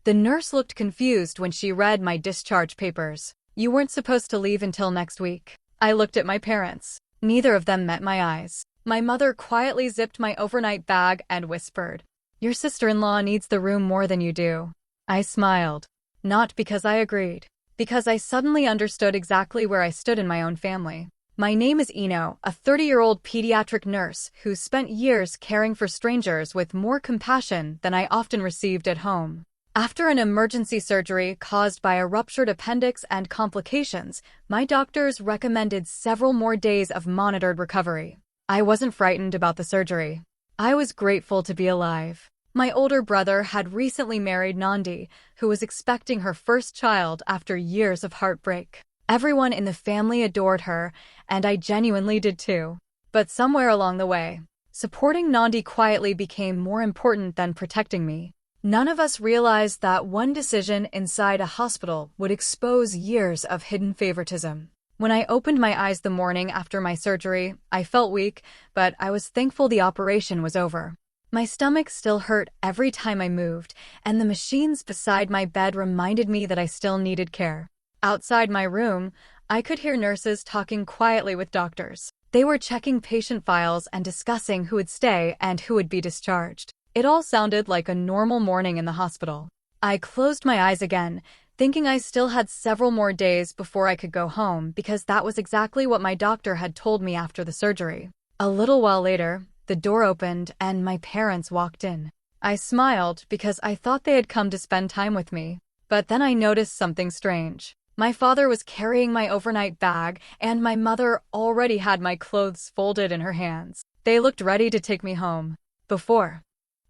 The nurse looked confused when she read my discharge papers. "You weren't supposed to leave until next week." I looked at my parents. Neither of them met my eyes. My mother quietly zipped my overnight bag and whispered, "Your sister-in-law needs the room more than you do." I smiled. Not because I agreed. Because I suddenly understood exactly where I stood in my own family. My name is Eno, a 30-year-old pediatric nurse who spent years caring for strangers with more compassion than I often received at home. After an emergency surgery caused by a ruptured appendix and complications, my doctors recommended several more days of monitored recovery. I wasn't frightened about the surgery. I was grateful to be alive. My older brother had recently married Nandi, who was expecting her first child after years of heartbreak. Everyone in the family adored her, and I genuinely did too. But somewhere along the way, supporting Nandi quietly became more important than protecting me. None of us realized that one decision inside a hospital would expose years of hidden favoritism. When I opened my eyes the morning after my surgery, I felt weak, but I was thankful the operation was over. My stomach still hurt every time I moved, and the machines beside my bed reminded me that I still needed care. Outside my room, I could hear nurses talking quietly with doctors. They were checking patient files and discussing who would stay and who would be discharged. It all sounded like a normal morning in the hospital. I closed my eyes again, thinking I still had several more days before I could go home because that was exactly what my doctor had told me after the surgery. A little while later, the door opened and my parents walked in. I smiled because I thought they had come to spend time with me. But then I noticed something strange. My father was carrying my overnight bag, and my mother already had my clothes folded in her hands. They looked ready to take me home. Before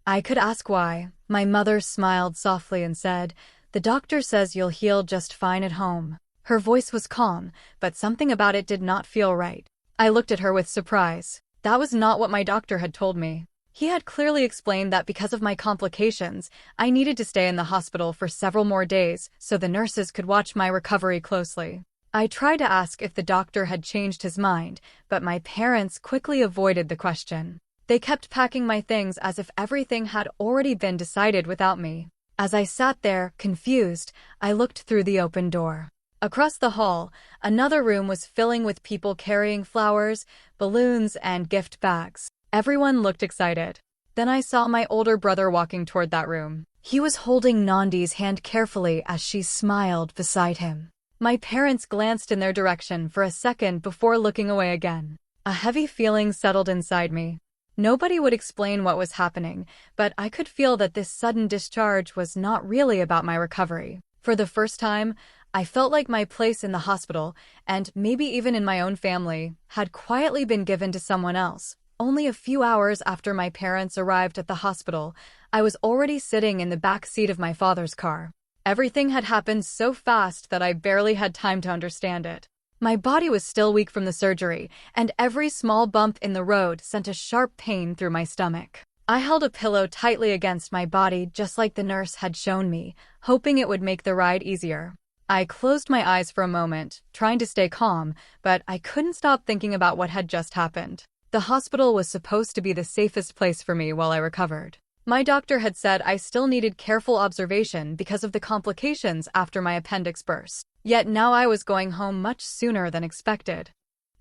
I could ask why, my mother smiled softly and said, "The doctor says you'll heal just fine at home." Her voice was calm, but something about it did not feel right. I looked at her with surprise. That was not what my doctor had told me. He had clearly explained that because of my complications, I needed to stay in the hospital for several more days so the nurses could watch my recovery closely. I tried to ask if the doctor had changed his mind, but my parents quickly avoided the question. They kept packing my things as if everything had already been decided without me. As I sat there, confused, I looked through the open door. Across the hall, another room was filling with people carrying flowers, balloons, and gift bags. Everyone looked excited. Then I saw my older brother walking toward that room. He was holding Nandi's hand carefully as she smiled beside him. My parents glanced in their direction for a second before looking away again. A heavy feeling settled inside me. Nobody would explain what was happening, but I could feel that this sudden discharge was not really about my recovery. For the first time, I felt like my place in the hospital, and maybe even in my own family, had quietly been given to someone else. Only a few hours after my parents arrived at the hospital, I was already sitting in the back seat of my father's car. Everything had happened so fast that I barely had time to understand it. My body was still weak from the surgery, and every small bump in the road sent a sharp pain through my stomach. I held a pillow tightly against my body just like the nurse had shown me, hoping it would make the ride easier. I closed my eyes for a moment, trying to stay calm, but I couldn't stop thinking about what had just happened. The hospital was supposed to be the safest place for me while I recovered. My doctor had said I still needed careful observation because of the complications after my appendix burst. Yet now I was going home much sooner than expected.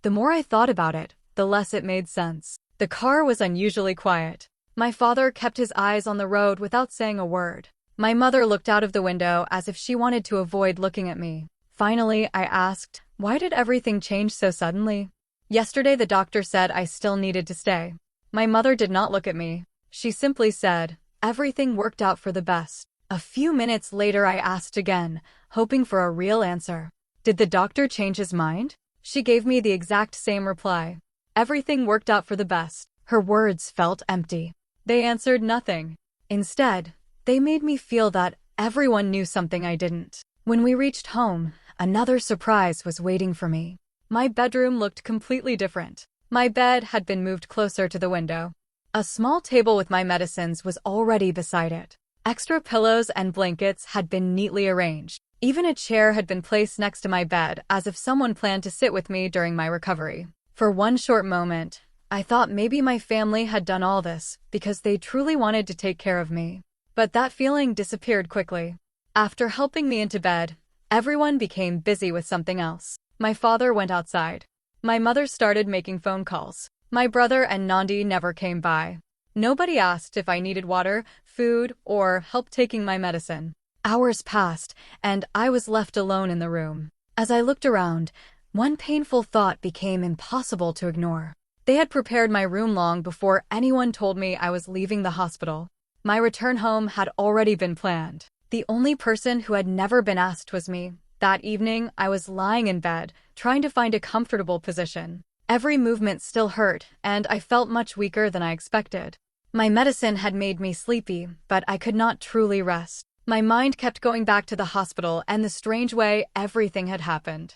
The more I thought about it, the less it made sense. The car was unusually quiet. My father kept his eyes on the road without saying a word. My mother looked out of the window as if she wanted to avoid looking at me. Finally, I asked, "Why did everything change so suddenly?" "Yesterday the doctor said I still needed to stay." My mother did not look at me. She simply said, "Everything worked out for the best." A few minutes later I asked again, hoping for a real answer. "Did the doctor change his mind?" She gave me the exact same reply. "Everything worked out for the best." Her words felt empty. They answered nothing. Instead, they made me feel that everyone knew something I didn't. When we reached home, another surprise was waiting for me. My bedroom looked completely different. My bed had been moved closer to the window. A small table with my medicines was already beside it. Extra pillows and blankets had been neatly arranged. Even a chair had been placed next to my bed, as if someone planned to sit with me during my recovery. For one short moment, I thought maybe my family had done all this because they truly wanted to take care of me. But that feeling disappeared quickly. After helping me into bed, everyone became busy with something else. My father went outside. My mother started making phone calls. My brother and Nandi never came by. Nobody asked if I needed water, food, or help taking my medicine. Hours passed, and I was left alone in the room. As I looked around, one painful thought became impossible to ignore. They had prepared my room long before anyone told me I was leaving the hospital. My return home had already been planned. The only person who had never been asked was me. That evening, I was lying in bed, trying to find a comfortable position. Every movement still hurt, and I felt much weaker than I expected. My medicine had made me sleepy, but I could not truly rest. My mind kept going back to the hospital and the strange way everything had happened.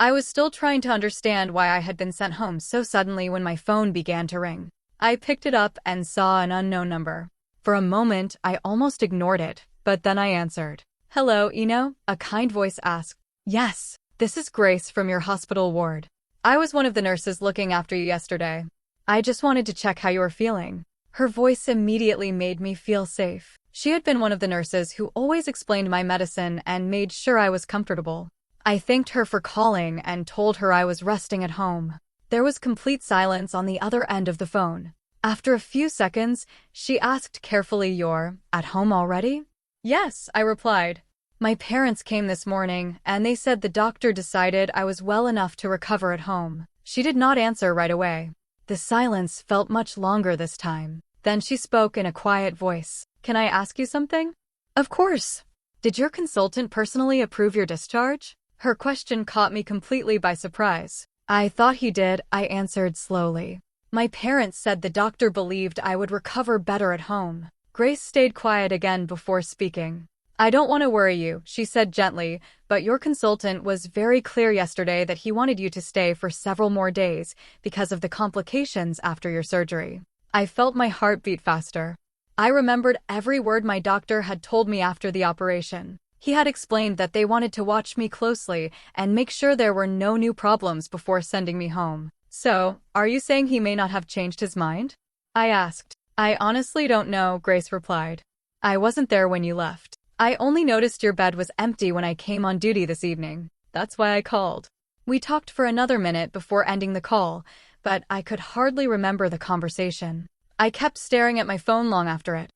I was still trying to understand why I had been sent home so suddenly when my phone began to ring. I picked it up and saw an unknown number. For a moment, I almost ignored it, but then I answered. "Hello, Eno?" a kind voice asked. "Yes, this is Grace from your hospital ward. I was one of the nurses looking after you yesterday. I just wanted to check how you were feeling." Her voice immediately made me feel safe. She had been one of the nurses who always explained my medicine and made sure I was comfortable. I thanked her for calling and told her I was resting at home. There was complete silence on the other end of the phone. After a few seconds, she asked carefully, "You're at home already?" "Yes," I replied. "My parents came this morning, and they said the doctor decided I was well enough to recover at home." She did not answer right away. The silence felt much longer this time. Then she spoke in a quiet voice. "Can I ask you something?" "Of course." "Did your consultant personally approve your discharge?" Her question caught me completely by surprise. "I thought he did," I answered slowly. "My parents said the doctor believed I would recover better at home." Grace stayed quiet again before speaking. "I don't want to worry you," she said gently, "but your consultant was very clear yesterday that he wanted you to stay for several more days because of the complications after your surgery." I felt my heart beat faster. I remembered every word my doctor had told me after the operation. He had explained that they wanted to watch me closely and make sure there were no new problems before sending me home. "So, are you saying he may not have changed his mind?" I asked. "I honestly don't know," Grace replied. "I wasn't there when you left. I only noticed your bed was empty when I came on duty this evening. That's why I called." We talked for another minute before ending the call, but I could hardly remember the conversation. I kept staring at my phone long after it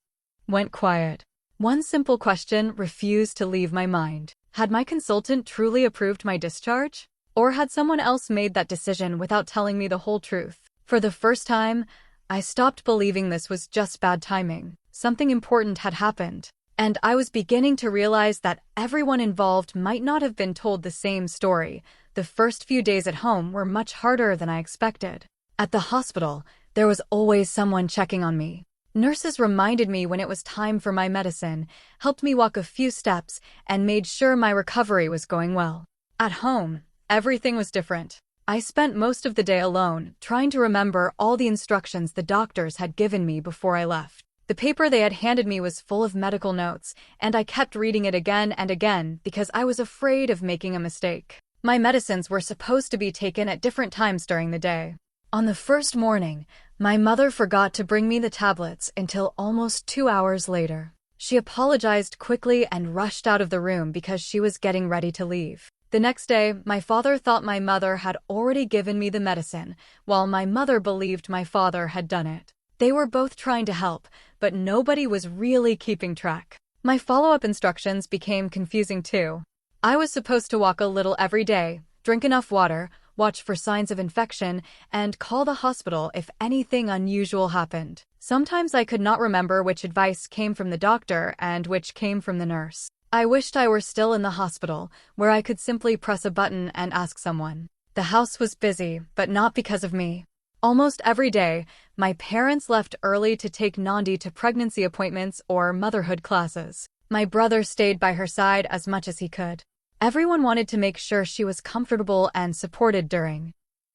went quiet. One simple question refused to leave my mind. Had my consultant truly approved my discharge? Or had someone else made that decision without telling me the whole truth? For the first time, I stopped believing this was just bad timing. Something important had happened, and I was beginning to realize that everyone involved might not have been told the same story. The first few days at home were much harder than I expected. At the hospital, there was always someone checking on me. Nurses reminded me when it was time for my medicine, helped me walk a few steps, and made sure my recovery was going well. At home, everything was different. I spent most of the day alone, trying to remember all the instructions the doctors had given me before I left. The paper they had handed me was full of medical notes, and I kept reading it again and again because I was afraid of making a mistake. My medicines were supposed to be taken at different times during the day. On the first morning, my mother forgot to bring me the tablets until almost 2 hours later. She apologized quickly and rushed out of the room because she was getting ready to leave. The next day, my father thought my mother had already given me the medicine, while my mother believed my father had done it. They were both trying to help, but nobody was really keeping track. My follow-up instructions became confusing too. I was supposed to walk a little every day, drink enough water, watch for signs of infection, and call the hospital if anything unusual happened. Sometimes I could not remember which advice came from the doctor and which came from the nurse. I wished I were still in the hospital, where I could simply press a button and ask someone. The house was busy, but not because of me. Almost every day, my parents left early to take Nandi to pregnancy appointments or motherhood classes. My brother stayed by her side as much as he could. Everyone wanted to make sure she was comfortable and supported during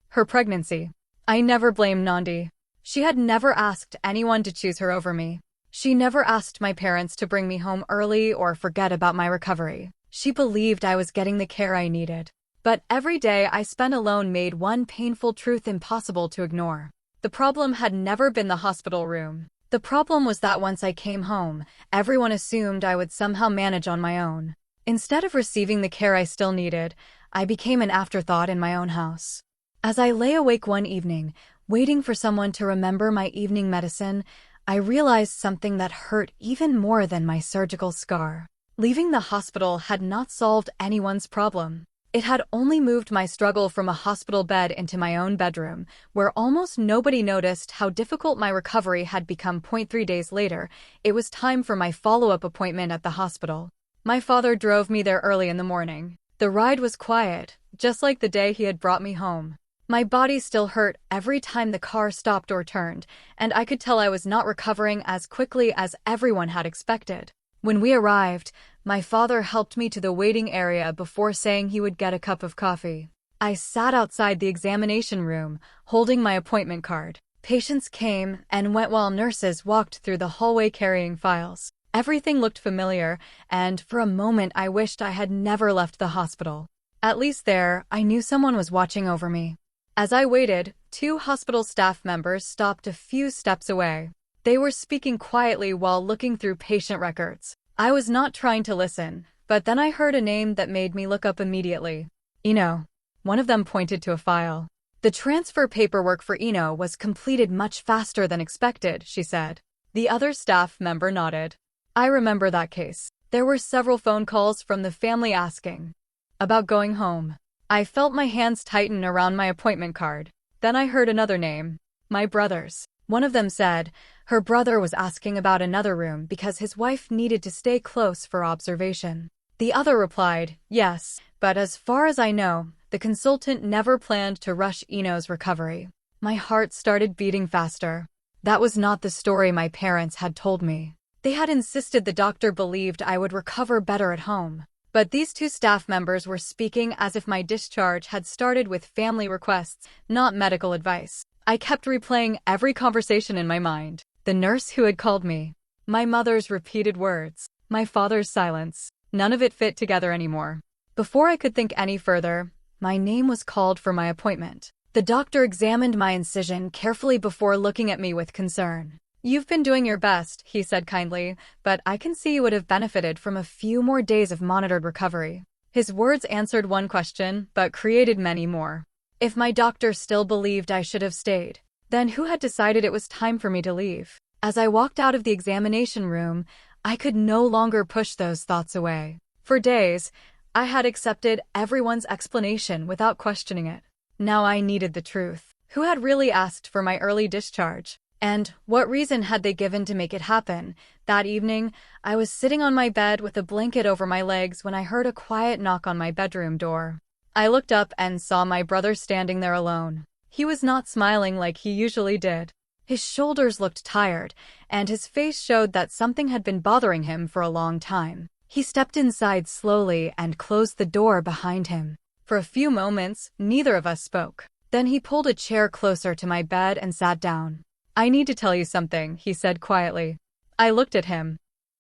her pregnancy. I never blamed Nandi. She had never asked anyone to choose her over me. She never asked my parents to bring me home early or forget about my recovery. She believed I was getting the care I needed. But every day I spent alone made one painful truth impossible to ignore. The problem had never been the hospital room. The problem was that once I came home, everyone assumed I would somehow manage on my own. Instead of receiving the care I still needed, I became an afterthought in my own house. As I lay awake one evening, waiting for someone to remember my evening medicine, I realized something that hurt even more than my surgical scar. Leaving the hospital had not solved anyone's problem. It had only moved my struggle from a hospital bed into my own bedroom, where almost nobody noticed how difficult my recovery had become. 3 days later, it was time for my follow-up appointment at the hospital. My father drove me there early in the morning. The ride was quiet, just like the day he had brought me home. My body still hurt every time the car stopped or turned, and I could tell I was not recovering as quickly as everyone had expected. When we arrived, my father helped me to the waiting area before saying he would get a cup of coffee. I sat outside the examination room, holding my appointment card. Patients came and went while nurses walked through the hallway carrying files. Everything looked familiar, and for a moment I wished I had never left the hospital. At least there, I knew someone was watching over me. As I waited, 2 hospital staff members stopped a few steps away. They were speaking quietly while looking through patient records. I was not trying to listen, but then I heard a name that made me look up immediately. Eno. One of them pointed to a file. The transfer paperwork for Eno was completed much faster than expected, she said. The other staff member nodded. I remember that case. There were several phone calls from the family asking about going home. I felt my hands tighten around my appointment card. Then I heard another name. My brother's. One of them said her brother was asking about another room because his wife needed to stay close for observation. The other replied, yes, but as far as I know, the consultant never planned to rush Eno's recovery. My heart started beating faster. That was not the story my parents had told me. They had insisted the doctor believed I would recover better at home. But these 2 staff members were speaking as if my discharge had started with family requests, not medical advice. I kept replaying every conversation in my mind. The nurse who had called me. My mother's repeated words. My father's silence. None of it fit together anymore. Before I could think any further, my name was called for my appointment. The doctor examined my incision carefully before looking at me with concern. You've been doing your best, he said kindly, but I can see you would have benefited from a few more days of monitored recovery. His words answered one question, but created many more. If my doctor still believed I should have stayed, then who had decided it was time for me to leave? As I walked out of the examination room, I could no longer push those thoughts away. For days, I had accepted everyone's explanation without questioning it. Now I needed the truth. Who had really asked for my early discharge? And what reason had they given to make it happen? That evening, I was sitting on my bed with a blanket over my legs when I heard a quiet knock on my bedroom door. I looked up and saw my brother standing there alone. He was not smiling like he usually did. His shoulders looked tired, and his face showed that something had been bothering him for a long time. He stepped inside slowly and closed the door behind him. For a few moments, neither of us spoke. Then he pulled a chair closer to my bed and sat down. I need to tell you something, he said quietly. I looked at him.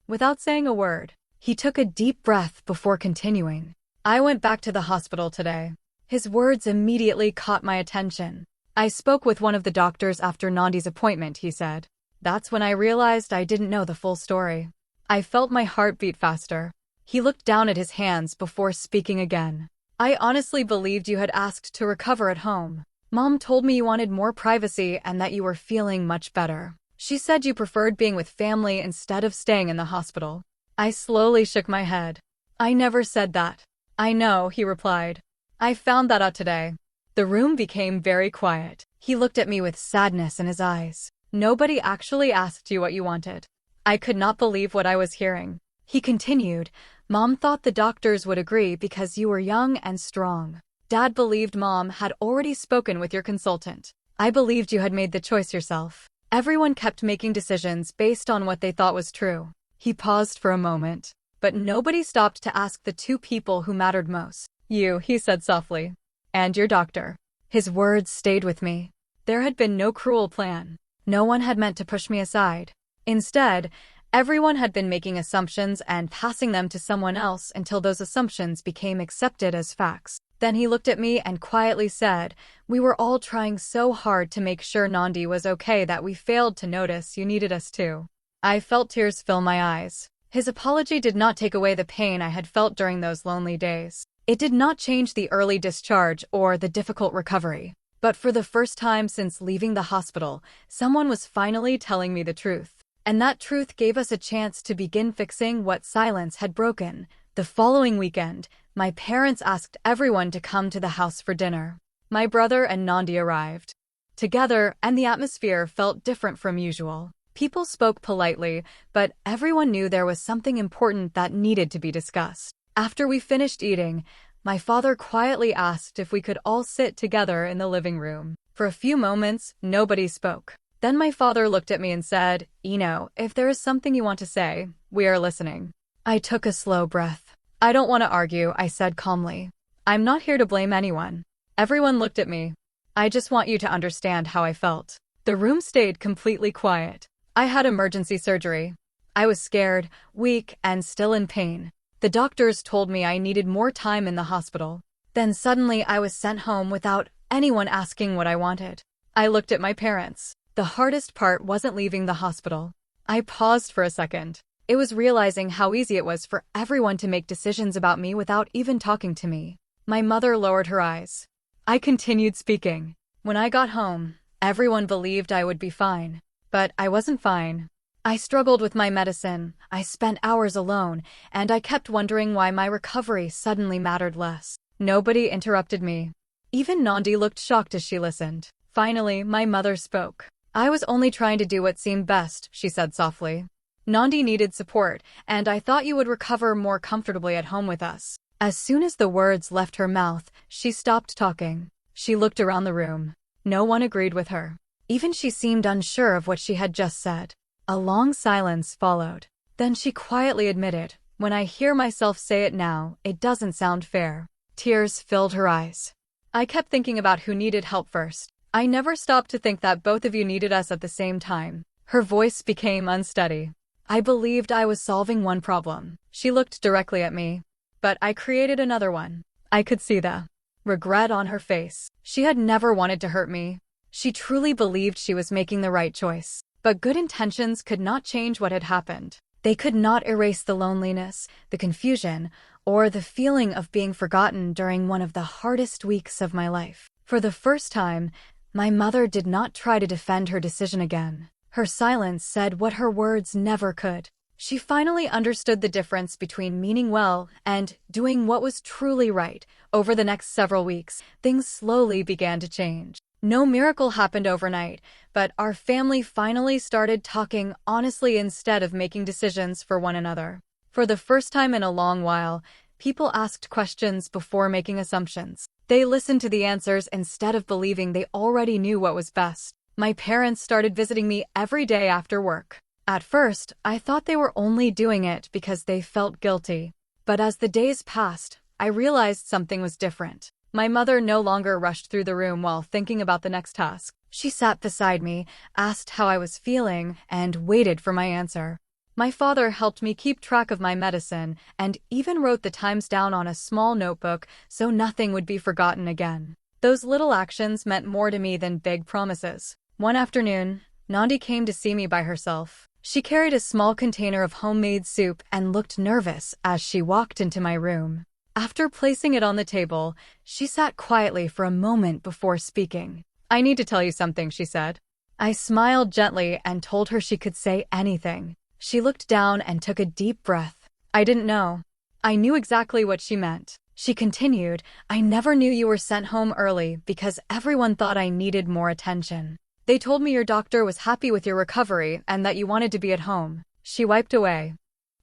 Without saying a word, he took a deep breath before continuing. I went back to the hospital today. His words immediately caught my attention. I spoke with one of the doctors after Nandi's appointment, he said. That's when I realized I didn't know the full story. I felt my heart beat faster. He looked down at his hands before speaking again. I honestly believed you had asked to recover at home. Mom told me you wanted more privacy and that you were feeling much better. She said you preferred being with family instead of staying in the hospital. I slowly shook my head. I never said that. I know, he replied. I found that out today. The room became very quiet. He looked at me with sadness in his eyes. Nobody actually asked you what you wanted. I could not believe what I was hearing. He continued, Mom thought the doctors would agree because you were young and strong. Dad believed Mom had already spoken with your consultant. I believed you had made the choice yourself. Everyone kept making decisions based on what they thought was true. He paused for a moment, but nobody stopped to ask the 2 people who mattered most. You, he said softly. And your doctor. His words stayed with me. There had been no cruel plan. No one had meant to push me aside. Instead, everyone had been making assumptions and passing them to someone else until those assumptions became accepted as facts. Then he looked at me and quietly said, "We were all trying so hard to make sure Nandi was okay that we failed to notice you needed us too." I felt tears fill my eyes. His apology did not take away the pain I had felt during those lonely days. It did not change the early discharge or the difficult recovery. But for the first time since leaving the hospital, someone was finally telling me the truth. And that truth gave us a chance to begin fixing what silence had broken. The following weekend, my parents asked everyone to come to the house for dinner. My brother and Nandi arrived together, and the atmosphere felt different from usual. People spoke politely, but everyone knew there was something important that needed to be discussed. After we finished eating, my father quietly asked if we could all sit together in the living room. For a few moments, nobody spoke. Then my father looked at me and said, "If there is something you want to say, we are listening." I took a slow breath. "I don't want to argue," I said calmly. "I'm not here to blame anyone." Everyone looked at me. "I just want you to understand how I felt." The room stayed completely quiet. I had emergency surgery. I was scared, weak, and still in pain. The doctors told me I needed more time in the hospital. Then suddenly I was sent home without anyone asking what I wanted. I looked at my parents. The hardest part wasn't leaving the hospital. I paused for a second. It was realizing how easy it was for everyone to make decisions about me without even talking to me. My mother lowered her eyes. I continued speaking. When I got home, everyone believed I would be fine. But I wasn't fine. I struggled with my medicine, I spent hours alone, and I kept wondering why my recovery suddenly mattered less. Nobody interrupted me. Even Nandi looked shocked as she listened. Finally, my mother spoke. "I was only trying to do what seemed best," she said softly. "Nandi needed support, and I thought you would recover more comfortably at home with us." As soon as the words left her mouth, she stopped talking. She looked around the room. No one agreed with her. Even she seemed unsure of what she had just said. A long silence followed. Then she quietly admitted, "When I hear myself say it now, it doesn't sound fair." Tears filled her eyes. "I kept thinking about who needed help first. I never stopped to think that both of you needed us at the same time." Her voice became unsteady. "I believed I was solving one problem." She looked directly at me. "But I created another one." I could see the regret on her face. She had never wanted to hurt me. She truly believed she was making the right choice. But good intentions could not change what had happened. They could not erase the loneliness, the confusion, or the feeling of being forgotten during one of the hardest weeks of my life. For the first time, my mother did not try to defend her decision again. Her silence said what her words never could. She finally understood the difference between meaning well and doing what was truly right. Over the next several weeks, things slowly began to change. No miracle happened overnight, but our family finally started talking honestly instead of making decisions for one another. For the first time in a long while, people asked questions before making assumptions. They listened to the answers instead of believing they already knew what was best. My parents started visiting me every day after work. At first, I thought they were only doing it because they felt guilty. But as the days passed, I realized something was different. My mother no longer rushed through the room while thinking about the next task. She sat beside me, asked how I was feeling, and waited for my answer. My father helped me keep track of my medicine and even wrote the times down on a small notebook so nothing would be forgotten again. Those little actions meant more to me than big promises. One afternoon, Nandi came to see me by herself. She carried a small container of homemade soup and looked nervous as she walked into my room. After placing it on the table, she sat quietly for a moment before speaking. "I need to tell you something," she said. I smiled gently and told her she could say anything. She looked down and took a deep breath. I didn't know. I knew exactly what she meant. She continued, "I never knew you were sent home early because everyone thought I needed more attention. They told me your doctor was happy with your recovery and that you wanted to be at home." She wiped away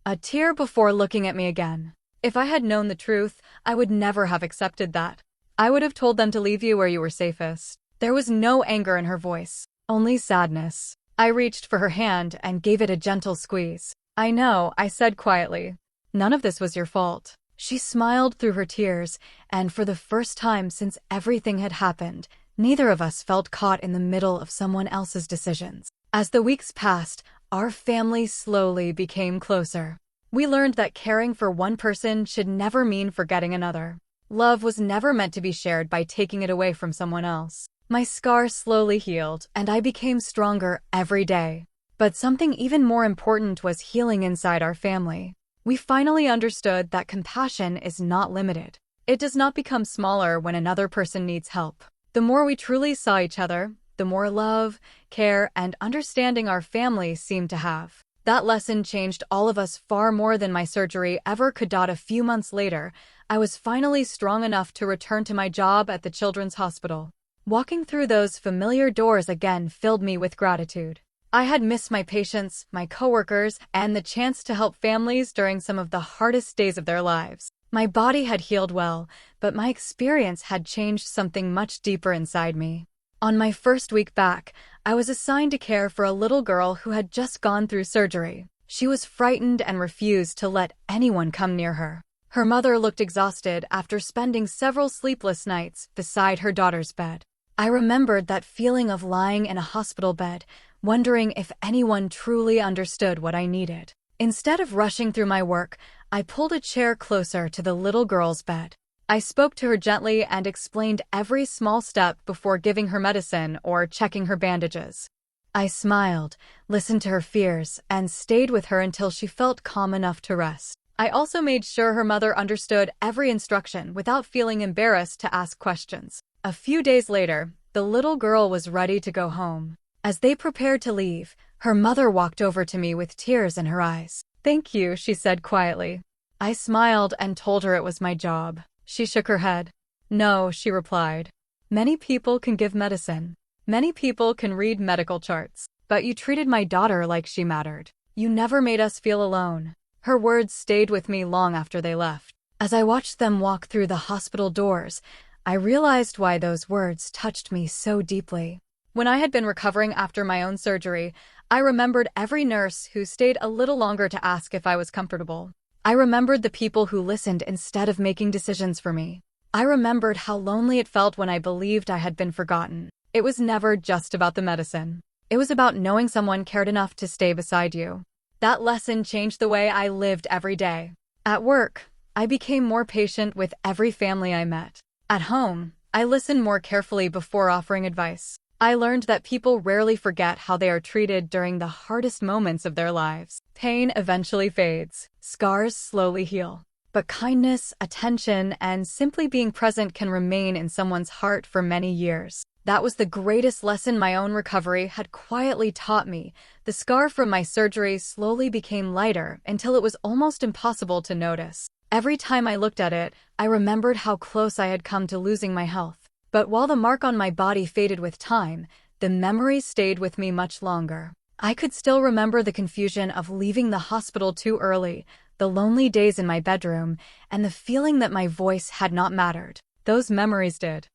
a tear before looking at me again. "If I had known the truth, I would never have accepted that. I would have told them to leave you where you were safest." There was no anger in her voice, only sadness. I reached for her hand and gave it a gentle squeeze. "I know," I said quietly. "None of this was your fault." She smiled through her tears, and for the first time since everything had happened, neither of us felt caught in the middle of someone else's decisions. As the weeks passed, our family slowly became closer. We learned that caring for one person should never mean forgetting another. Love was never meant to be shared by taking it away from someone else. My scar slowly healed, and I became stronger every day. But something even more important was healing inside our family. We finally understood that compassion is not limited. It does not become smaller when another person needs help. The more we truly saw each other, the more love, care, and understanding our family seemed to have. That lesson changed all of us far more than my surgery ever could. A few months later, I was finally strong enough to return to my job at the Children's Hospital. Walking through those familiar doors again filled me with gratitude. I had missed my patients, my coworkers, and the chance to help families during some of the hardest days of their lives. My body had healed well, but my experience had changed something much deeper inside me. On my first week back, I was assigned to care for a little girl who had just gone through surgery. She was frightened and refused to let anyone come near her. Her mother looked exhausted after spending several sleepless nights beside her daughter's bed. I remembered that feeling of lying in a hospital bed, wondering if anyone truly understood what I needed. Instead of rushing through my work, I pulled a chair closer to the little girl's bed. I spoke to her gently and explained every small step before giving her medicine or checking her bandages. I smiled, listened to her fears, and stayed with her until she felt calm enough to rest. I also made sure her mother understood every instruction without feeling embarrassed to ask questions. A few days later, the little girl was ready to go home. As they prepared to leave, her mother walked over to me with tears in her eyes. "Thank you," she said quietly. I smiled and told her it was my job. She shook her head. "No," she replied. "Many people can give medicine. Many people can read medical charts. But you treated my daughter like she mattered. You never made us feel alone." Her words stayed with me long after they left. As I watched them walk through the hospital doors, I realized why those words touched me so deeply. When I had been recovering after my own surgery, I remembered every nurse who stayed a little longer to ask if I was comfortable. I remembered the people who listened instead of making decisions for me. I remembered how lonely it felt when I believed I had been forgotten. It was never just about the medicine. It was about knowing someone cared enough to stay beside you. That lesson changed the way I lived every day. At work, I became more patient with every family I met. At home, I listened more carefully before offering advice. I learned that people rarely forget how they are treated during the hardest moments of their lives. Pain eventually fades. Scars slowly heal. But kindness, attention, and simply being present can remain in someone's heart for many years. That was the greatest lesson my own recovery had quietly taught me. The scar from my surgery slowly became lighter until it was almost impossible to notice. Every time I looked at it, I remembered how close I had come to losing my health. But while the mark on my body faded with time, the memory stayed with me much longer. I could still remember the confusion of leaving the hospital too early, the lonely days in my bedroom, and the feeling that my voice had not mattered. Those memories did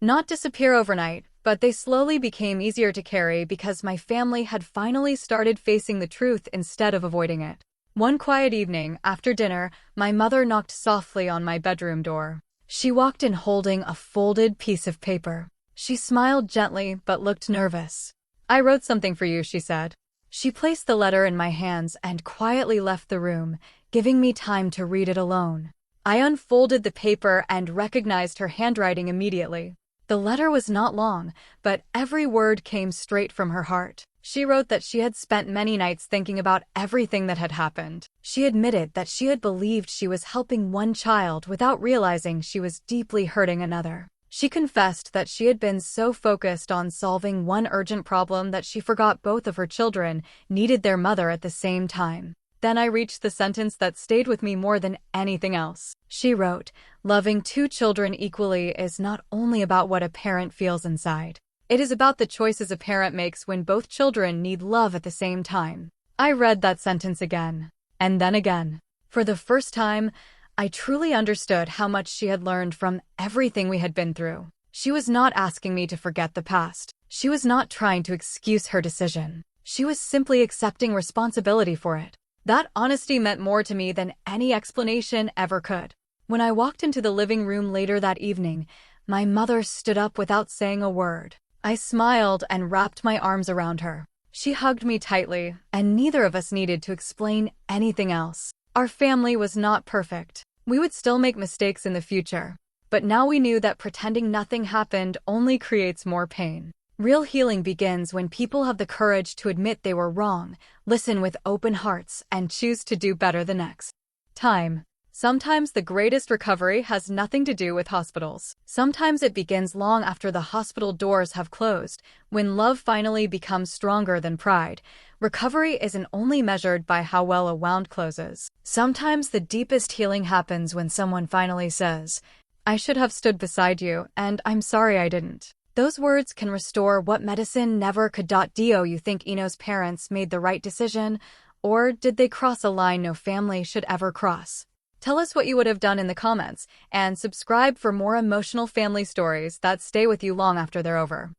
not disappear overnight, but they slowly became easier to carry because my family had finally started facing the truth instead of avoiding it. One quiet evening, after dinner, my mother knocked softly on my bedroom door. She walked in holding a folded piece of paper. She smiled gently but looked nervous. "I wrote something for you," she said. She placed the letter in my hands and quietly left the room, giving me time to read it alone. I unfolded the paper and recognized her handwriting immediately. The letter was not long, but every word came straight from her heart. She wrote that she had spent many nights thinking about everything that had happened. She admitted that she had believed she was helping one child without realizing she was deeply hurting another. She confessed that she had been so focused on solving one urgent problem that she forgot both of her children needed their mother at the same time. Then I reached the sentence that stayed with me more than anything else. She wrote, "Loving two children equally is not only about what a parent feels inside. It is about the choices a parent makes when both children need love at the same time." I read that sentence again, and then again. For the first time, I truly understood how much she had learned from everything we had been through. She was not asking me to forget the past. She was not trying to excuse her decision. She was simply accepting responsibility for it. That honesty meant more to me than any explanation ever could. When I walked into the living room later that evening, my mother stood up without saying a word. I smiled and wrapped my arms around her. She hugged me tightly, and neither of us needed to explain anything else. Our family was not perfect. We would still make mistakes in the future. But now we knew that pretending nothing happened only creates more pain. Real healing begins when people have the courage to admit they were wrong, listen with open hearts, and choose to do better the next time. Sometimes the greatest recovery has nothing to do with hospitals. Sometimes it begins long after the hospital doors have closed, when love finally becomes stronger than pride. Recovery isn't only measured by how well a wound closes. Sometimes the deepest healing happens when someone finally says, "I should have stood beside you, and I'm sorry I didn't." Those words can restore what medicine never could. Do you think Eno's parents made the right decision, or did they cross a line no family should ever cross? Tell us what you would have done in the comments, and subscribe for more emotional family stories that stay with you long after they're over.